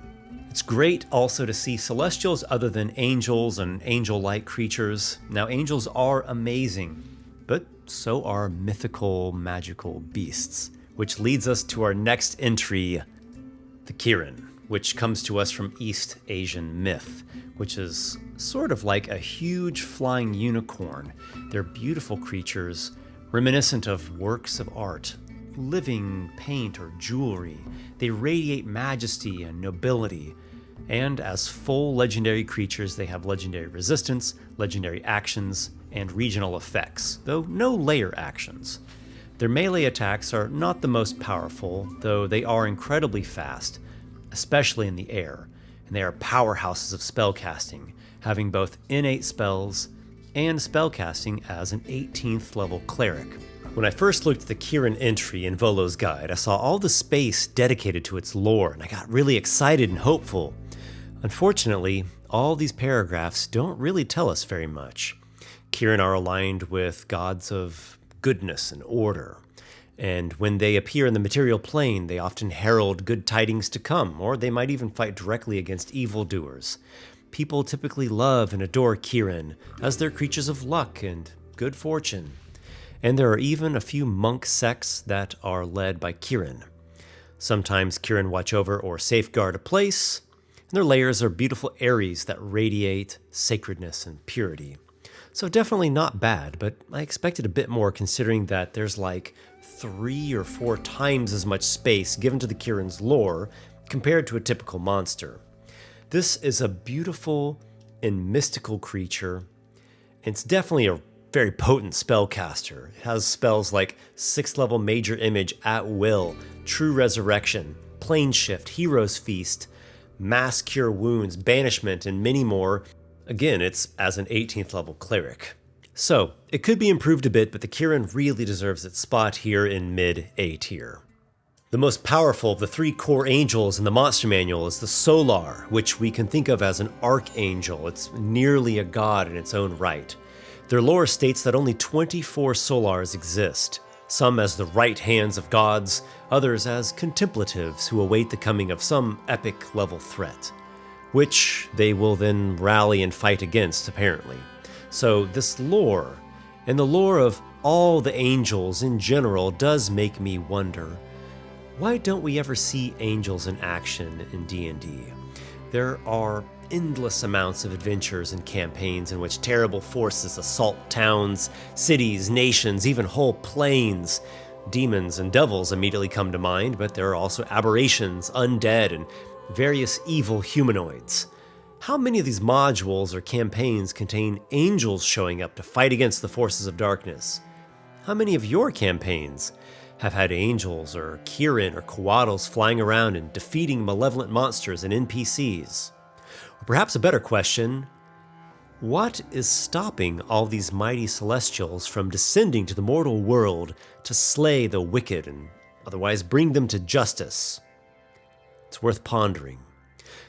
It's great also to see celestials other than angels and angel-like creatures. Now, angels are amazing, but so are mythical, magical beasts, which leads us to our next entry, the Kirin, which comes to us from East Asian myth, which is sort of like a huge flying unicorn. They're beautiful creatures, reminiscent of works of art, living paint or jewelry. They radiate majesty and nobility, and as full legendary creatures, they have legendary resistance, legendary actions, and regional effects, though no layer actions. Their melee attacks are not the most powerful, though they are incredibly fast, especially in the air, and they are powerhouses of spellcasting, having both innate spells and spellcasting as an 18th level cleric. When I first looked at the Kirin entry in Volo's guide, I saw all the space dedicated to its lore, and I got really excited and hopeful. Unfortunately, all these paragraphs don't really tell us very much. Kirin are aligned with gods of goodness and order, and when they appear in the material plane, they often herald good tidings to come, or they might even fight directly against evildoers. People typically love and adore Kirin, as they're creatures of luck and good fortune. And there are even a few monk sects that are led by Kirin. Sometimes Kirin watch over or safeguard a place, and their layers are beautiful Aries that radiate sacredness and purity. So definitely not bad, but I expected a bit more considering that there's like 3 or 4 times as much space given to the Kirin's lore compared to a typical monster. This is a beautiful and mystical creature. It's definitely a very potent spellcaster. It has spells like 6th level Major Image at will, True Resurrection, Plane Shift, Hero's Feast, Mass Cure Wounds, Banishment, and many more. Again, it's as an 18th level cleric. So, it could be improved a bit, but the Kirin really deserves its spot here in mid-A tier. The most powerful of the 3 core angels in the monster manual is the Solar, which we can think of as an archangel. It's nearly a god in its own right. Their lore states that only 24 Solars exist, some as the right hands of gods, others as contemplatives who await the coming of some epic level threat. which they will then rally and fight against, apparently. So this lore, and the lore of all the angels in general, does make me wonder, why don't we ever see angels in action in D&D? There are endless amounts of adventures and campaigns in which terrible forces assault towns, cities, nations, even whole planes. Demons and devils immediately come to mind, but there are also aberrations, undead, and various evil humanoids. How many of these modules or campaigns contain angels showing up to fight against the forces of darkness? How many of your campaigns have had angels or Kirin or Couatls flying around and defeating malevolent monsters and NPCs? Or perhaps a better question, what is stopping all these mighty celestials from descending to the mortal world to slay the wicked and otherwise bring them to justice? It's worth pondering.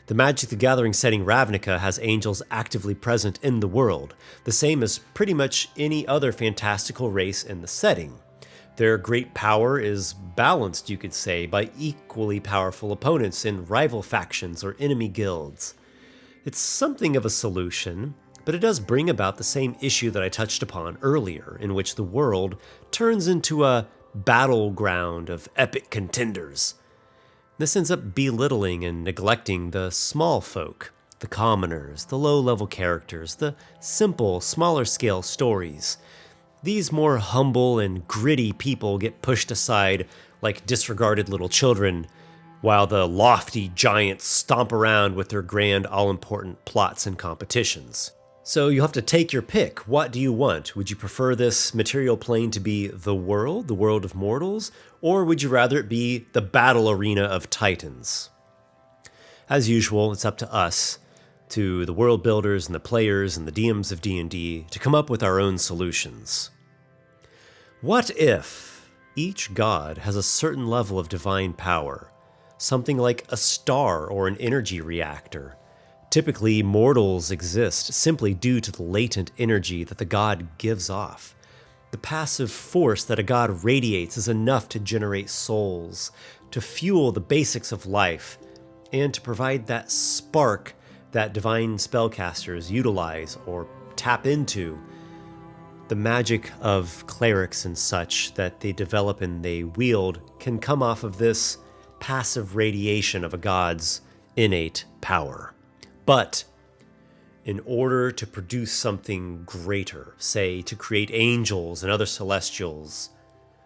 The Magic the Gathering setting Ravnica has angels actively present in the world, the same as pretty much any other fantastical race in the setting. Their great power is balanced, you could say, by equally powerful opponents in rival factions or enemy guilds. It's something of a solution, but it does bring about the same issue that I touched upon earlier, in which the world turns into a battleground of epic contenders. This ends up belittling and neglecting the small folk, the commoners, the low-level characters, the simple, smaller-scale stories. These more humble and gritty people get pushed aside like disregarded little children, while the lofty giants stomp around with their grand, all-important plots and competitions. So you have to take your pick. What do you want? Would you prefer this material plane to be the world of mortals, or would you rather it be the battle arena of titans? As usual, it's up to us, to the world builders and the players and the DMs of D&D, to come up with our own solutions. What if each god has a certain level of divine power, something like a star or an energy reactor? Typically, mortals exist simply due to the latent energy that the god gives off. The passive force that a god radiates is enough to generate souls, to fuel the basics of life, and to provide that spark that divine spellcasters utilize or tap into. The magic of clerics and such that they develop and they wield can come off of this passive radiation of a god's innate power. But in order to produce something greater, say to create angels and other celestials,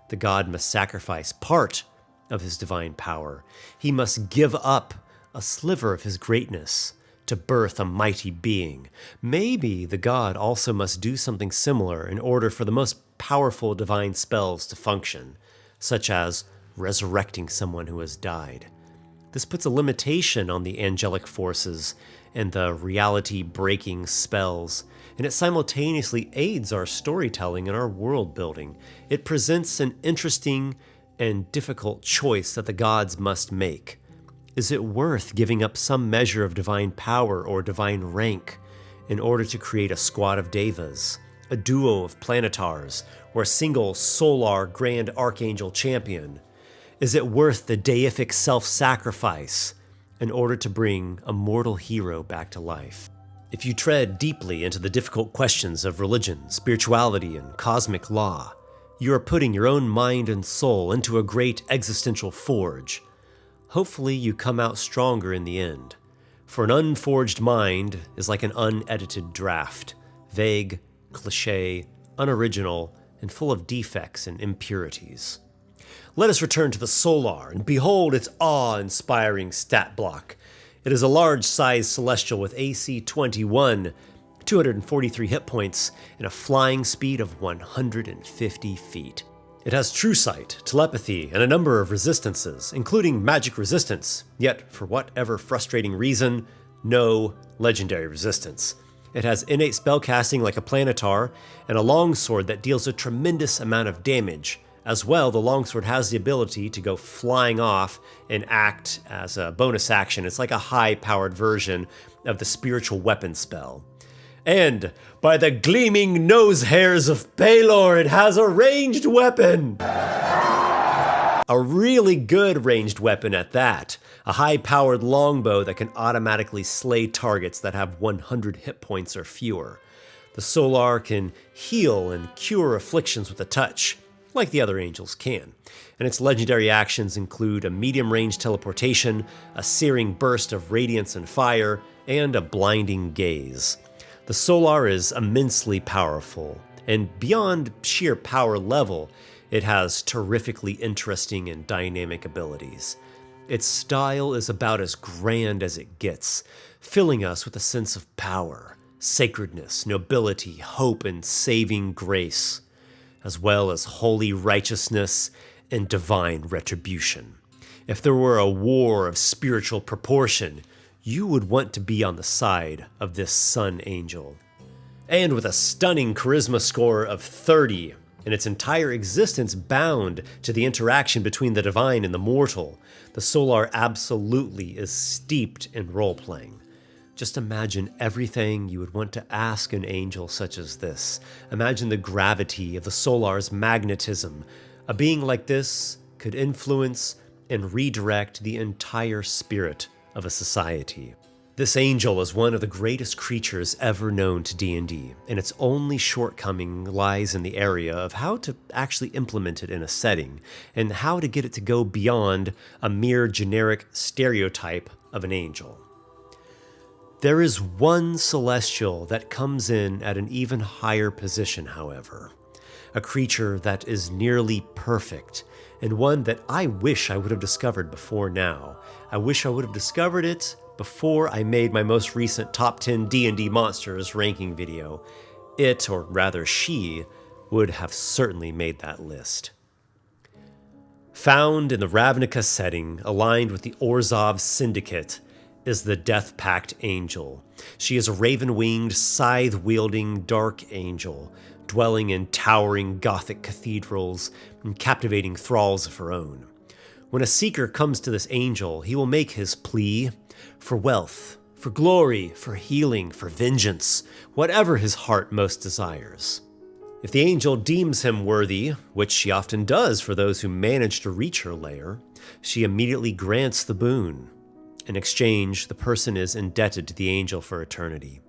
the god must sacrifice part of his divine power. He must give up a sliver of his greatness to birth a mighty being. Maybe the god also must do something similar in order for the most powerful divine spells to function, such as resurrecting someone who has died. This puts a limitation on the angelic forces and the reality-breaking spells, and it simultaneously aids our storytelling and our world building. It presents an interesting and difficult choice that the gods must make. Is it worth giving up some measure of divine power or divine rank in order to create a squad of Devas, a duo of Planetars, or a single Solar Grand Archangel champion? Is it worth the deific self-sacrifice in order to bring a mortal hero back to life? If you tread deeply into the difficult questions of religion, spirituality, and cosmic law, you are putting your own mind and soul into a great existential forge. Hopefully you come out stronger in the end, for an unforged mind is like an unedited draft, vague, cliché, unoriginal, and full of defects and impurities. Let us return to the Solar and behold its awe-inspiring stat block. It is a large-sized celestial with AC 21, 243 hit points, and a flying speed of 150 feet. It has true sight, telepathy, and a number of resistances, including magic resistance, yet for whatever frustrating reason, no legendary resistance. It has innate spellcasting like a Planetar, and a longsword that deals a tremendous amount of damage. As well, the longsword has the ability to go flying off and act as a bonus action. It's like a high-powered version of the spiritual weapon spell. And by the gleaming nose hairs of Pelor, it has a ranged weapon! A really good ranged weapon at that. A high-powered longbow that can automatically slay targets that have 100 hit points or fewer. The Solar can heal and cure afflictions with a touch, like the other angels can. And its legendary actions include a medium-range teleportation, a searing burst of radiance and fire, and a blinding gaze. The Solar is immensely powerful, and beyond sheer power level, it has terrifically interesting and dynamic abilities. Its style is about as grand as it gets, filling us with a sense of power, sacredness, nobility, hope, and saving grace, as well as holy righteousness and divine retribution. If there were a war of spiritual proportion, you would want to be on the side of this Sun Angel. And with a stunning charisma score of 30, and its entire existence bound to the interaction between the divine and the mortal, the Solar absolutely is steeped in role-playing. Just imagine everything you would want to ask an angel such as this. Imagine the gravity of the Solar's magnetism. A being like this could influence and redirect the entire spirit of a society. This angel is one of the greatest creatures ever known to D&D, and its only shortcoming lies in the area of how to actually implement it in a setting, and how to get it to go beyond a mere generic stereotype of an angel. There is one celestial that comes in at an even higher position, however. A creature that is nearly perfect, and one that I wish I would have discovered before now. I wish I would have discovered it before I made my most recent top 10 D&D monsters ranking video. It, or rather she, would have certainly made that list. Found in the Ravnica setting, aligned with the Orzhov Syndicate, is the Death-pact Angel. She is a raven-winged, scythe-wielding dark angel, dwelling in towering Gothic cathedrals and captivating thralls of her own. When a seeker comes to this angel, he will make his plea for wealth, for glory, for healing, for vengeance, whatever his heart most desires. If the angel deems him worthy, which she often does for those who manage to reach her lair, she immediately grants the boon. In exchange, the person is indebted to the angel for eternity.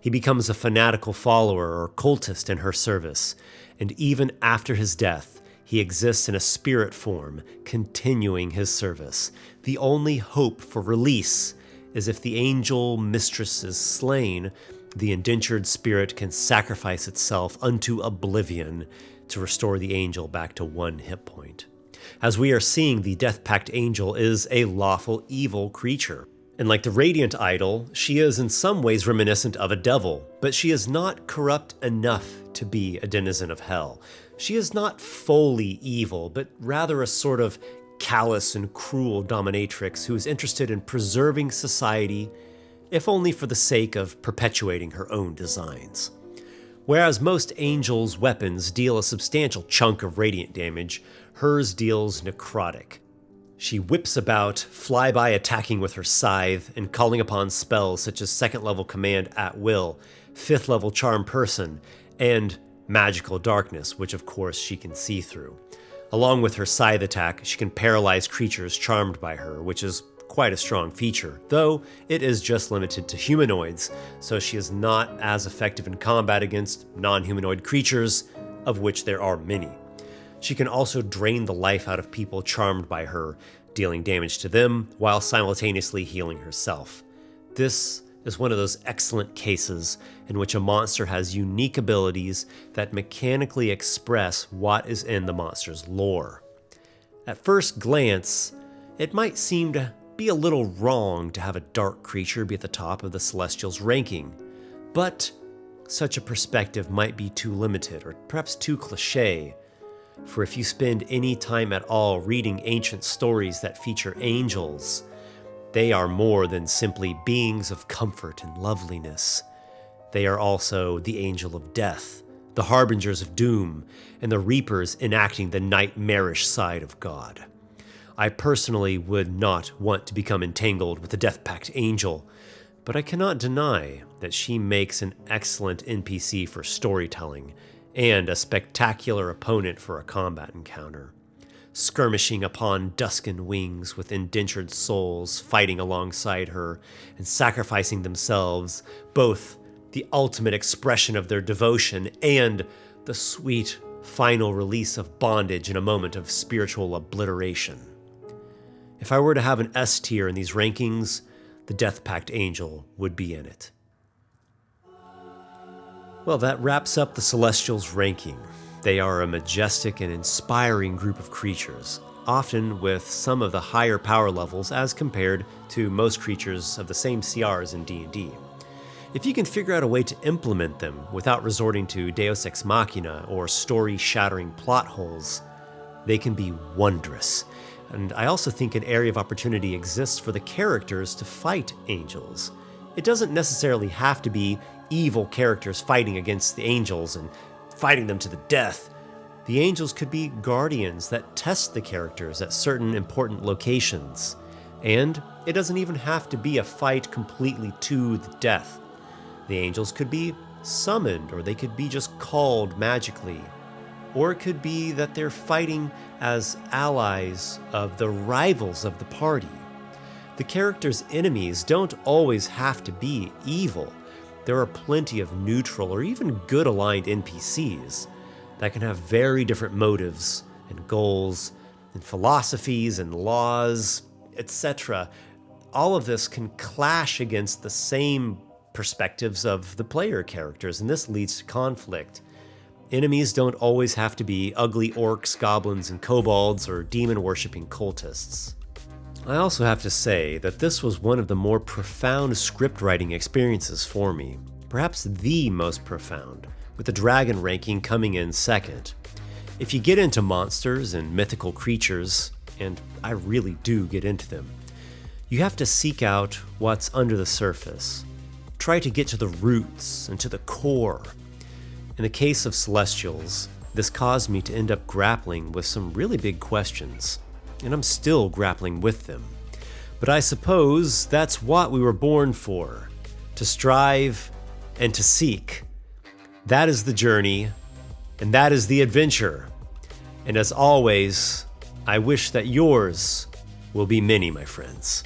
He becomes a fanatical follower or cultist in her service, and even after his death, he exists in a spirit form, continuing his service. The only hope for release is if the angel mistress is slain, the indentured spirit can sacrifice itself unto oblivion to restore the angel back to 1 hit point. As we are seeing, the Death-pact Angel is a lawful evil creature. And like the Radiant Idol, she is in some ways reminiscent of a devil, but she is not corrupt enough to be a denizen of hell. She is not fully evil, but rather a sort of callous and cruel dominatrix who is interested in preserving society, if only for the sake of perpetuating her own designs. Whereas most angels' weapons deal a substantial chunk of radiant damage, hers deals necrotic. She whips about, flyby attacking with her scythe, and calling upon spells such as 2nd level Command at Will, 5th level Charm Person, and Magical Darkness, which of course she can see through. Along with her scythe attack, she can paralyze creatures charmed by her, which is quite a strong feature, though it is just limited to humanoids, so she is not as effective in combat against non-humanoid creatures, of which there are many. She can also drain the life out of people charmed by her, dealing damage to them while simultaneously healing herself. This is one of those excellent cases in which a monster has unique abilities that mechanically express what is in the monster's lore. At first glance, it might seem to be a little wrong to have a dark creature be at the top of the Celestials' ranking, but such a perspective might be too limited or perhaps too cliché. For if you spend any time at all reading ancient stories that feature angels, they are more than simply beings of comfort and loveliness. They are also the angel of death, the harbingers of doom, and the reapers enacting the nightmarish side of God. I personally would not want to become entangled with the Death-pact Angel, but I cannot deny that she makes an excellent NPC for storytelling, and a spectacular opponent for a combat encounter. skirmishing upon dusken wings with indentured souls fighting alongside her and sacrificing themselves, both the ultimate expression of their devotion and the sweet final release of bondage in a moment of spiritual obliteration. If I were to have an S tier in these rankings, the Death-pact Angel would be in it. Well, that wraps up the Celestials' ranking. They are a majestic and inspiring group of creatures, often with some of the higher power levels as compared to most creatures of the same CRs in D&D. If you can figure out a way to implement them without resorting to Deus Ex Machina or story-shattering plot holes, they can be wondrous. And I also think an area of opportunity exists for the characters to fight angels. It doesn't necessarily have to be evil characters fighting against the angels and fighting them to the death. The angels could be guardians that test the characters at certain important locations. And it doesn't even have to be a fight completely to the death. The angels could be summoned, or they could be just called magically. Or it could be that they're fighting as allies of the rivals of the party. The character's enemies don't always have to be evil. There are plenty of neutral or even good-aligned NPCs that can have very different motives and goals and philosophies and laws, etc. All of this can clash against the same perspectives of the player characters, and this leads to conflict. Enemies don't always have to be ugly orcs, goblins, and kobolds, or demon-worshipping cultists. I also have to say that this was one of the more profound script writing experiences for me, perhaps the most profound, with the dragon ranking coming in second. If you get into monsters and mythical creatures, and I really do get into them, you have to seek out what's under the surface. Try to get to the roots and to the core. In the case of Celestials, this caused me to end up grappling with some really big questions, and I'm still grappling with them. But I suppose that's what we were born for, to strive and to seek. That is the journey, and that is the adventure. And as always, I wish that yours will be many, my friends.